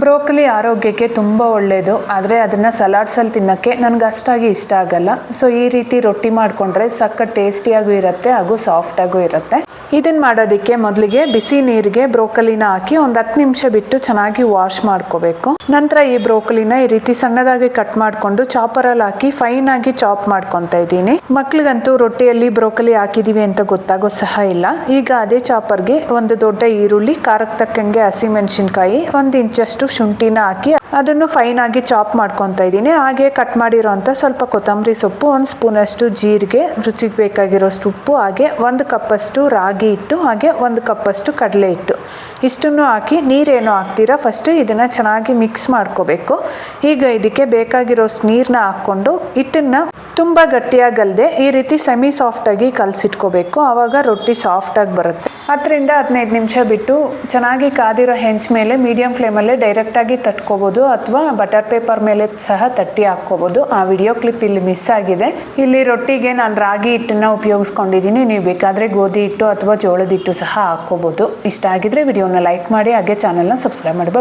Broccoli ಆರೋಗ್ಯಕ್ಕೆ ತುಂಬ ಒಳ್ಳೆಯದು, ಆದರೆ ಅದನ್ನು ಸಲಾಡ್ಸಲ್ಲಿ ತಿನ್ನೋಕ್ಕೆ ನನಗೆ ಅಷ್ಟಾಗಿ ಇಷ್ಟ ಆಗಲ್ಲ. ಸೊ ಈ ರೀತಿ ರೊಟ್ಟಿ ಮಾಡಿಕೊಂಡ್ರೆ ಸಖತ್ ಟೇಸ್ಟಿಯಾಗೂ ಇರುತ್ತೆ ಹಾಗೂ ಸಾಫ್ಟಾಗೂ ಇರುತ್ತೆ. ಇದನ್ನು ಮಾಡೋದಕ್ಕೆ ಮೊದಲಿಗೆ ಬಿಸಿ ನೀರಿಗೆ ಬ್ರೋಕಲಿನ ಹಾಕಿ ಒಂದು 10 ನಿಮಿಷ ಬಿಟ್ಟು ಚೆನ್ನಾಗಿ ವಾಶ್ ಮಾಡ್ಕೋಬೇಕು. ನಂತರ ಈ ಬ್ರೋಕಲಿನ ಈ ರೀತಿ ಸಣ್ಣದಾಗಿ ಕಟ್ ಮಾಡಿಕೊಂಡು ಚಾಪರಲ್ಲಿ ಹಾಕಿ ಫೈನ್ ಆಗಿ ಚಾಪ್ ಮಾಡ್ಕೊತಾ ಇದ್ದೀನಿ. ಮಕ್ಳಿಗಂತೂ ರೊಟ್ಟಿಯಲ್ಲಿ ಬ್ರೋಕಲಿ ಹಾಕಿದೀವಿ ಅಂತ ಗೊತ್ತಾಗೋ ಸಹ ಇಲ್ಲ. ಈಗ ಅದೇ ಚಾಪರ್ಗೆ ಒಂದು ದೊಡ್ಡ ಈರುಳ್ಳಿ, ಖಾರಕ್ಕೆ ತಕ್ಕಂಗೆ ಹಸಿಮೆಣಸಿನ್ಕಾಯಿ, 1 ಇಂಚಷ್ಟು ಶುಂಠಿನ ಹಾಕಿ ಅದನ್ನು ಫೈನ್ ಆಗಿ ಚಾಪ್ ಮಾಡ್ಕೊತಾ ಇದ್ದೀನಿ. ಹಾಗೆ ಕಟ್ ಮಾಡಿರೋಂಥ ಸ್ವಲ್ಪ ಕೊತ್ತಂಬರಿ ಸೊಪ್ಪು, 1 ಸ್ಪೂನಷ್ಟು ಜೀರಿಗೆ, ರುಚಿಗೆ ಬೇಕಾಗಿರೋಷ್ಟು ಉಪ್ಪು, ಹಾಗೆ 1 ಕಪ್ಪಷ್ಟು ರಾಗಿ ಹಿಟ್ಟು, ಹಾಗೆ 1 ಕಪ್ಪಷ್ಟು ಕಡಲೆ ಹಿಟ್ಟು, ಇಷ್ಟನ್ನು ಹಾಕಿ ನೀರೇನು ಹಾಕ್ತೀರಾ ಫಸ್ಟ್ ಇದನ್ನು ಚೆನ್ನಾಗಿ ಮಿಕ್ಸ್ ಮಾಡ್ಕೋಬೇಕು. ಈಗ ಇದಕ್ಕೆ ಬೇಕಾಗಿರೋಷ್ಟು ನೀರನ್ನ ಹಾಕ್ಕೊಂಡು ಹಿಟ್ಟನ್ನು ತುಂಬ ಗಟ್ಟಿಯಾಗಲ್ಲದೆ ಈ ರೀತಿ ಸೆಮಿ ಸಾಫ್ಟಾಗಿ ಕಲಸಿಟ್ಕೋಬೇಕು. ಆವಾಗ ರೊಟ್ಟಿ ಸಾಫ್ಟಾಗಿ ಬರುತ್ತೆ. 10-15 ನಿಮಿಷ ಬಿಟ್ಟು ಚೆನ್ನಾಗಿ ಕಾದಿರೋ ಹೆಂಚ್ ಮೇಲೆ ಮೀಡಿಯಂ ಫ್ಲೇಮಲ್ಲೇ ಡೈರೆಕ್ಟಾಗಿ ತಟ್ಕೋಬೋದು ಅಥವಾ ಬಟರ್ ಪೇಪರ್ ಮೇಲೆ ಸಹ ತಟ್ಟಿ ಹಾಕ್ಕೋಬೋದು. ಆ ವಿಡಿಯೋ ಕ್ಲಿಪ್ ಇಲ್ಲಿ ಮಿಸ್ ಆಗಿದೆ. ಇಲ್ಲಿ ರೊಟ್ಟಿಗೆ ನಾನು ರಾಗಿ ಹಿಟ್ಟನ್ನು ಉಪಯೋಗಿಸ್ಕೊಂಡಿದ್ದೀನಿ. ನೀವು ಬೇಕಾದರೆ ಗೋಧಿ ಹಿಟ್ಟು ಅಥವಾ ಜೋಳದ ಹಿಟ್ಟು ಸಹ ಹಾಕ್ಕೋಬೋದು. ಇಷ್ಟ ಆಗಿದ್ರೆ ವಿಡಿಯೋನ ಲೈಕ್ ಮಾಡಿ, ಹಾಗೆ ಚಾನಲ್ನ ಸಬ್ಸ್ಕ್ರೈಬ್ ಮಾಡಿ.